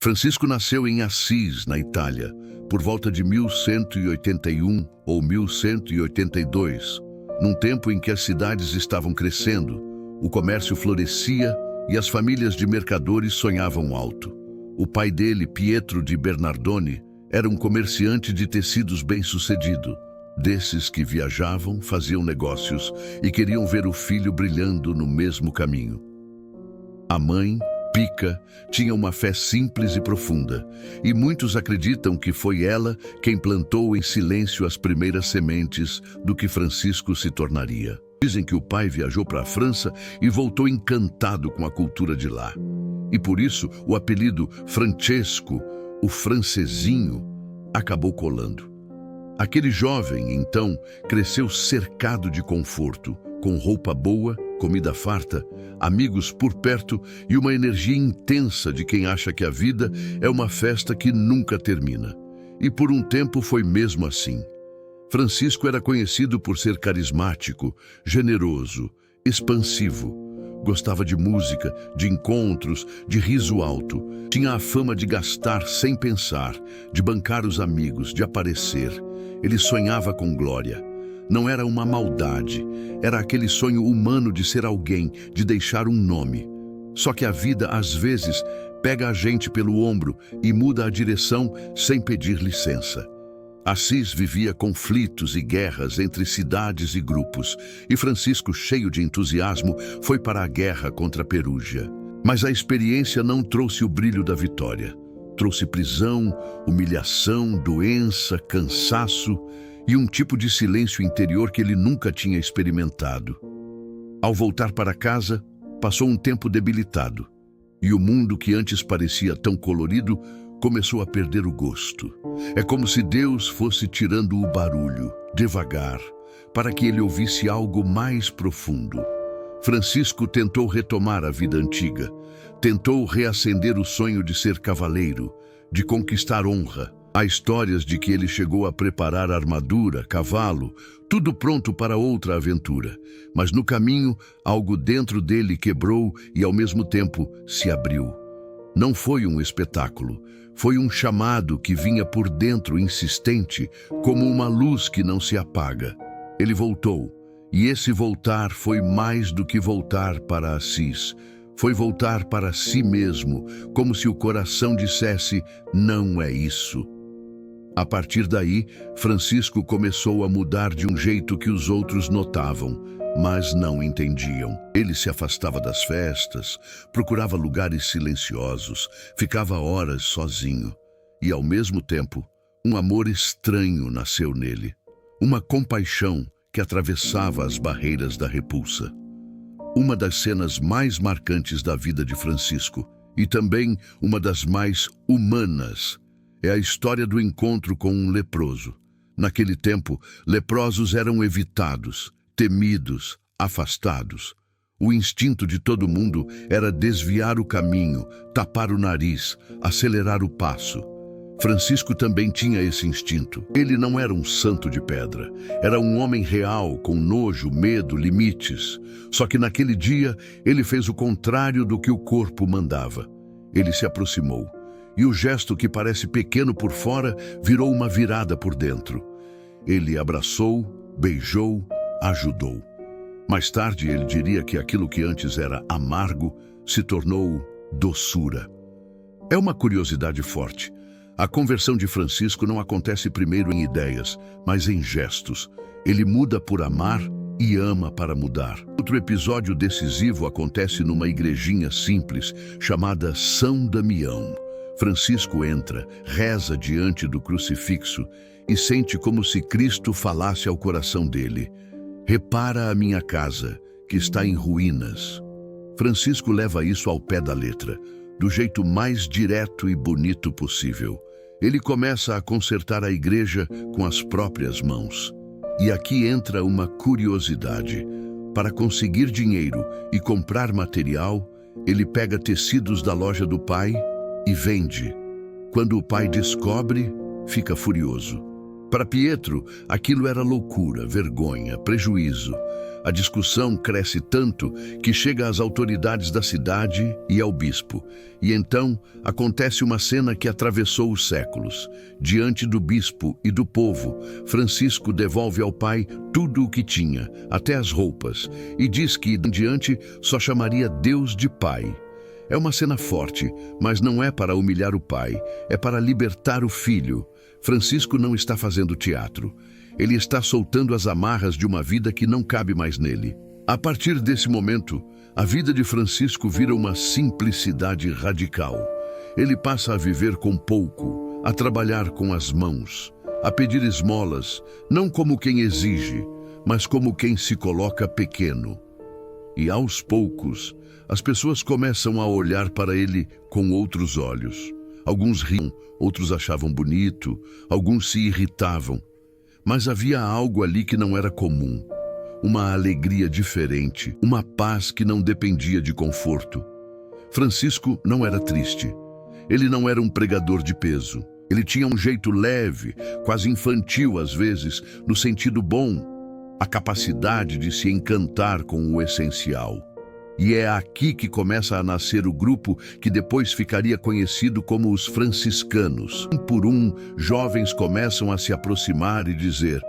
Francisco nasceu em Assis, na Itália, por volta de 1181 ou 1182, num tempo em que as cidades estavam crescendo, o comércio florescia e as famílias de mercadores sonhavam alto. O pai dele, Pietro de Bernardone, era um comerciante de tecidos bem-sucedido, desses que viajavam, faziam negócios e queriam ver o filho brilhando no mesmo caminho. A mãe, Pica, tinha uma fé simples e profunda, e muitos acreditam que foi ela quem plantou em silêncio as primeiras sementes do que Francisco se tornaria. Dizem que o pai viajou para a França e voltou encantado com a cultura de lá. E por isso o apelido Francesco, o francesinho, acabou colando. Aquele jovem, então, cresceu cercado de conforto, com roupa boa, comida farta, amigos por perto e uma energia intensa de quem acha que a vida é uma festa que nunca termina. E por um tempo foi mesmo assim. Francisco era conhecido por ser carismático, generoso, expansivo. Gostava de música, de encontros, de riso alto. Tinha a fama de gastar sem pensar, de bancar os amigos, de aparecer. Ele sonhava com glória. Não era uma maldade, era aquele sonho humano de ser alguém, de deixar um nome. Só que a vida, às vezes, pega a gente pelo ombro e muda a direção sem pedir licença. Assis vivia conflitos e guerras entre cidades e grupos, e Francisco, cheio de entusiasmo, foi para a guerra contra Perugia. Mas a experiência não trouxe o brilho da vitória. Trouxe prisão, humilhação, doença, cansaço e um tipo de silêncio interior que ele nunca tinha experimentado. Ao voltar para casa, passou um tempo debilitado, e o mundo que antes parecia tão colorido começou a perder o gosto. É como se Deus fosse tirando o barulho, devagar, para que ele ouvisse algo mais profundo. Francisco tentou retomar a vida antiga, tentou reacender o sonho de ser cavaleiro, de conquistar honra. Há histórias de que ele chegou a preparar armadura, cavalo, tudo pronto para outra aventura. Mas no caminho, algo dentro dele quebrou e ao mesmo tempo se abriu. Não foi um espetáculo, foi um chamado que vinha por dentro insistente, como uma luz que não se apaga. Ele voltou, e esse voltar foi mais do que voltar para Assis. Foi voltar para si mesmo, como se o coração dissesse, não é isso. A partir daí, Francisco começou a mudar de um jeito que os outros notavam, mas não entendiam. Ele se afastava das festas, procurava lugares silenciosos, ficava horas sozinho. E, ao mesmo tempo, um amor estranho nasceu nele. Uma compaixão que atravessava as barreiras da repulsa. Uma das cenas mais marcantes da vida de Francisco, e também uma das mais humanas, é a história do encontro com um leproso. Naquele tempo, leprosos eram evitados, temidos, afastados. O instinto de todo mundo era desviar o caminho, tapar o nariz, acelerar o passo. Francisco também tinha esse instinto. Ele não era um santo de pedra. Era um homem real, com nojo, medo, limites. Só que naquele dia, ele fez o contrário do que o corpo mandava. Ele se aproximou. E o gesto que parece pequeno por fora virou uma virada por dentro. Ele abraçou, beijou, ajudou. Mais tarde ele diria que aquilo que antes era amargo se tornou doçura. É uma curiosidade forte. A conversão de Francisco não acontece primeiro em ideias, mas em gestos. Ele muda por amar e ama para mudar. Outro episódio decisivo acontece numa igrejinha simples chamada São Damião. Francisco entra, reza diante do crucifixo e sente como se Cristo falasse ao coração dele. Repara a minha casa, que está em ruínas. Francisco leva isso ao pé da letra, do jeito mais direto e bonito possível. Ele começa a consertar a igreja com as próprias mãos. E aqui entra uma curiosidade. Para conseguir dinheiro e comprar material, ele pega tecidos da loja do pai e vende. Quando o pai descobre, fica furioso. Para Pietro, aquilo era loucura, vergonha, prejuízo. A discussão cresce tanto que chega às autoridades da cidade e ao bispo. E então acontece uma cena que atravessou os séculos. Diante do bispo e do povo, Francisco devolve ao pai tudo o que tinha, até as roupas, e diz que, em diante, só chamaria Deus de Pai. É uma cena forte, mas não é para humilhar o pai, é para libertar o filho. Francisco não está fazendo teatro. Ele está soltando as amarras de uma vida que não cabe mais nele. A partir desse momento, a vida de Francisco vira uma simplicidade radical. Ele passa a viver com pouco, a trabalhar com as mãos, a pedir esmolas, não como quem exige, mas como quem se coloca pequeno. E aos poucos, as pessoas começam a olhar para ele com outros olhos. Alguns riam, outros achavam bonito, alguns se irritavam. Mas havia algo ali que não era comum. Uma alegria diferente, uma paz que não dependia de conforto. Francisco não era triste. Ele não era um pregador de peso. Ele tinha um jeito leve, quase infantil às vezes, no sentido bom. A capacidade de se encantar com o essencial. E é aqui que começa a nascer o grupo que depois ficaria conhecido como os franciscanos. Um por um, jovens começam a se aproximar e dizer: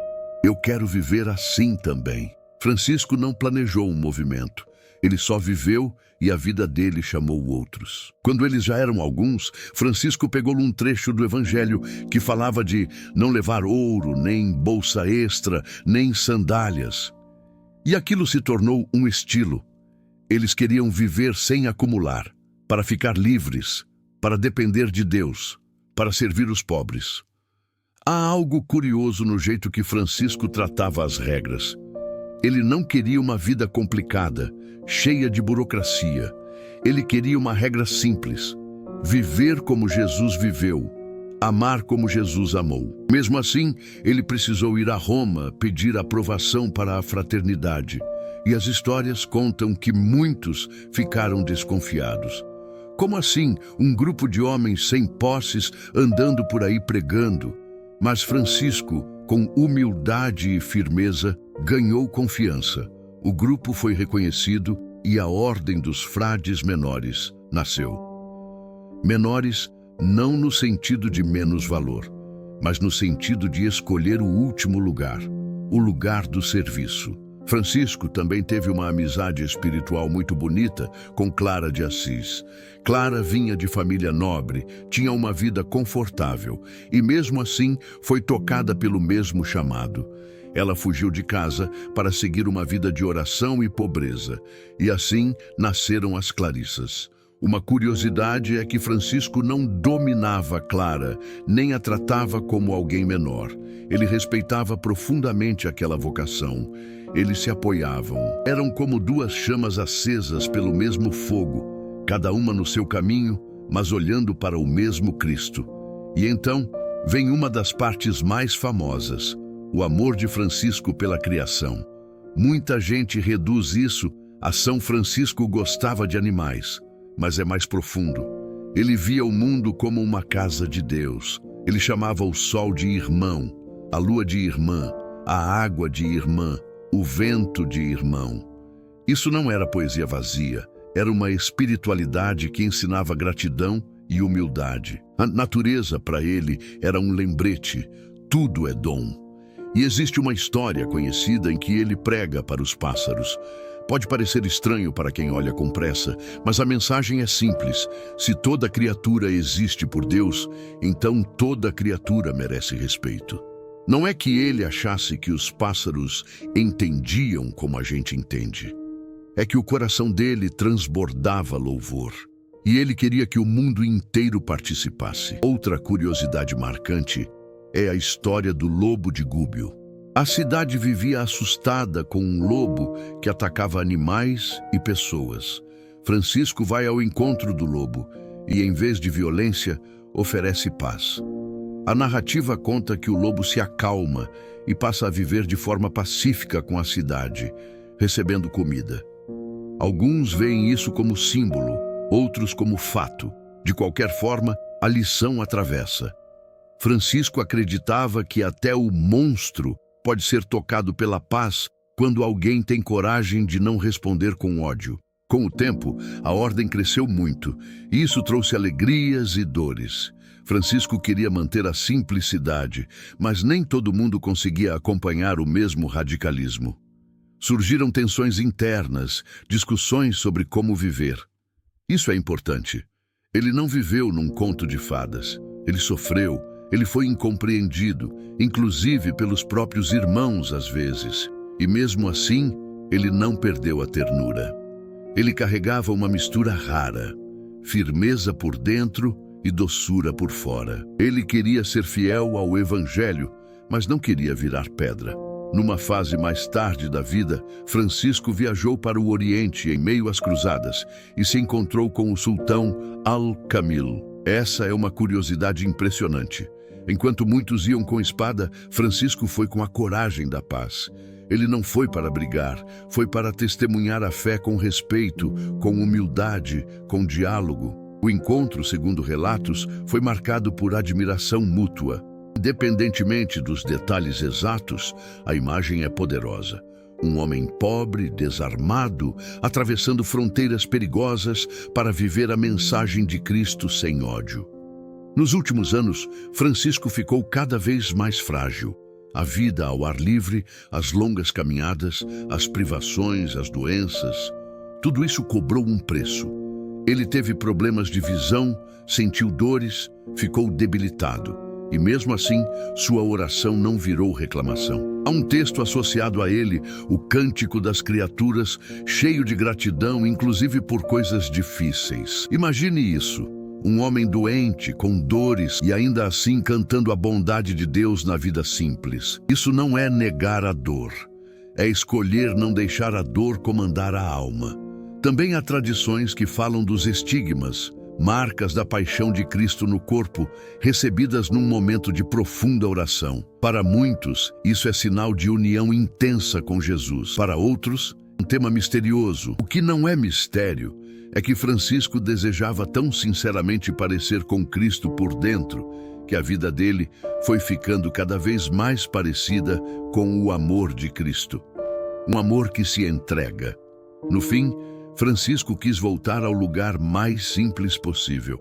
eu quero viver assim também. Francisco não planejou um movimento. Ele só viveu e a vida dele chamou outros. Quando eles já eram alguns, Francisco pegou um trecho do Evangelho que falava de não levar ouro, nem bolsa extra, nem sandálias. E aquilo se tornou um estilo. Eles queriam viver sem acumular, para ficar livres, para depender de Deus, para servir os pobres. Há algo curioso no jeito que Francisco tratava as regras. Ele não queria uma vida complicada, cheia de burocracia. Ele queria uma regra simples: viver como Jesus viveu, amar como Jesus amou. Mesmo assim, ele precisou ir a Roma pedir aprovação para a fraternidade. E as histórias contam que muitos ficaram desconfiados. Como assim um grupo de homens sem posses andando por aí pregando? Mas Francisco, com humildade e firmeza, ganhou confiança. O grupo foi reconhecido e a Ordem dos Frades Menores nasceu. Menores não no sentido de menos valor, mas no sentido de escolher o último lugar, o lugar do serviço. Francisco também teve uma amizade espiritual muito bonita com Clara de Assis. Clara vinha de família nobre, tinha uma vida confortável e mesmo assim foi tocada pelo mesmo chamado. Ela fugiu de casa para seguir uma vida de oração e pobreza, e assim nasceram as Clarissas. Uma curiosidade é que Francisco não dominava Clara, nem a tratava como alguém menor. Ele respeitava profundamente aquela vocação. Eles se apoiavam. Eram como duas chamas acesas pelo mesmo fogo, cada uma no seu caminho, mas olhando para o mesmo Cristo. E então vem uma das partes mais famosas: o amor de Francisco pela criação. Muita gente reduz isso a São Francisco gostava de animais, mas é mais profundo. Ele via o mundo como uma casa de Deus. Ele chamava o sol de irmão, a lua de irmã, a água de irmã, o vento de irmão. Isso não era poesia vazia, era uma espiritualidade que ensinava gratidão e humildade. A natureza, para ele, era um lembrete: tudo é dom. E existe uma história conhecida em que ele prega para os pássaros. Pode parecer estranho para quem olha com pressa, mas a mensagem é simples: se toda criatura existe por Deus, então toda criatura merece respeito. Não é que ele achasse que os pássaros entendiam como a gente entende. É que o coração dele transbordava louvor. E ele queria que o mundo inteiro participasse. Outra curiosidade marcante é a história do lobo de Gúbio. A cidade vivia assustada com um lobo que atacava animais e pessoas. Francisco vai ao encontro do lobo e, em vez de violência, oferece paz. A narrativa conta que o lobo se acalma e passa a viver de forma pacífica com a cidade, recebendo comida. Alguns veem isso como símbolo, outros como fato. De qualquer forma, a lição atravessa. Francisco acreditava que até o monstro pode ser tocado pela paz quando alguém tem coragem de não responder com ódio. Com o tempo, a ordem cresceu muito, e isso trouxe alegrias e dores. Francisco queria manter a simplicidade, mas nem todo mundo conseguia acompanhar o mesmo radicalismo. Surgiram tensões internas, discussões sobre como viver. Isso é importante. Ele não viveu num conto de fadas. Ele sofreu, ele foi incompreendido, inclusive pelos próprios irmãos às vezes. E mesmo assim, ele não perdeu a ternura. Ele carregava uma mistura rara, firmeza por dentro e doçura por fora. Ele queria ser fiel ao Evangelho, mas não queria virar pedra. Numa fase mais tarde da vida, Francisco viajou para o Oriente em meio às cruzadas e se encontrou com o sultão Al-Kamil. Essa é uma curiosidade impressionante. Enquanto muitos iam com espada, Francisco foi com a coragem da paz. Ele não foi para brigar, foi para testemunhar a fé com respeito, com humildade, com diálogo. O encontro, segundo relatos, foi marcado por admiração mútua. Independentemente dos detalhes exatos, a imagem é poderosa. Um homem pobre, desarmado, atravessando fronteiras perigosas para viver a mensagem de Cristo sem ódio. Nos últimos anos, Francisco ficou cada vez mais frágil. A vida ao ar livre, as longas caminhadas, as privações, as doenças, tudo isso cobrou um preço. Ele teve problemas de visão, sentiu dores, ficou debilitado. E mesmo assim, sua oração não virou reclamação. Há um texto associado a ele, o Cântico das Criaturas, cheio de gratidão, inclusive por coisas difíceis. Imagine isso. Um homem doente, com dores, e ainda assim cantando a bondade de Deus na vida simples. Isso não é negar a dor. É escolher não deixar a dor comandar a alma. Também há tradições que falam dos estigmas, marcas da paixão de Cristo no corpo, recebidas num momento de profunda oração. Para muitos, isso é sinal de união intensa com Jesus. Para outros, um tema misterioso. O que não é mistério é que Francisco desejava tão sinceramente parecer com Cristo por dentro, que a vida dele foi ficando cada vez mais parecida com o amor de Cristo. Um amor que se entrega. No fim, Francisco quis voltar ao lugar mais simples possível.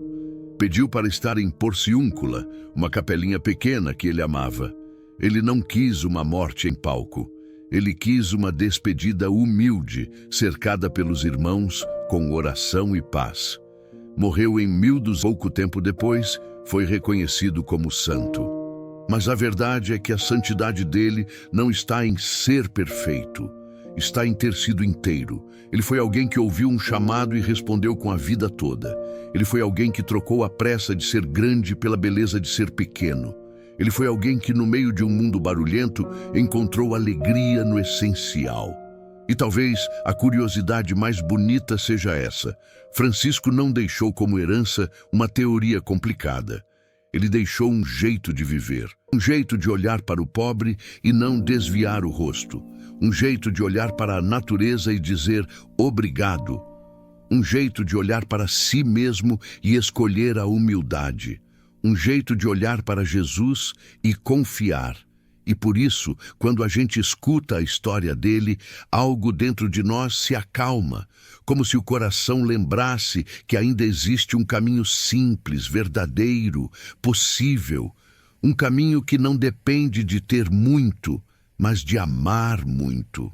Pediu para estar em Porciúncula, uma capelinha pequena que ele amava. Ele não quis uma morte em palco. Ele quis uma despedida humilde, cercada pelos irmãos, com oração e paz. Morreu em 1200, pouco tempo depois, foi reconhecido como santo. Mas a verdade é que a santidade dele não está em ser perfeito, está em ter sido inteiro. Ele foi alguém que ouviu um chamado e respondeu com a vida toda. Ele foi alguém que trocou a pressa de ser grande pela beleza de ser pequeno. Ele foi alguém que, no meio de um mundo barulhento, encontrou alegria no essencial. E talvez a curiosidade mais bonita seja essa. Francisco não deixou como herança uma teoria complicada. Ele deixou um jeito de viver, um jeito de olhar para o pobre e não desviar o rosto, um jeito de olhar para a natureza e dizer obrigado, um jeito de olhar para si mesmo e escolher a humildade, um jeito de olhar para Jesus e confiar. E por isso, quando a gente escuta a história dele, algo dentro de nós se acalma, como se o coração lembrasse que ainda existe um caminho simples, verdadeiro, possível, um caminho que não depende de ter muito, mas de amar muito.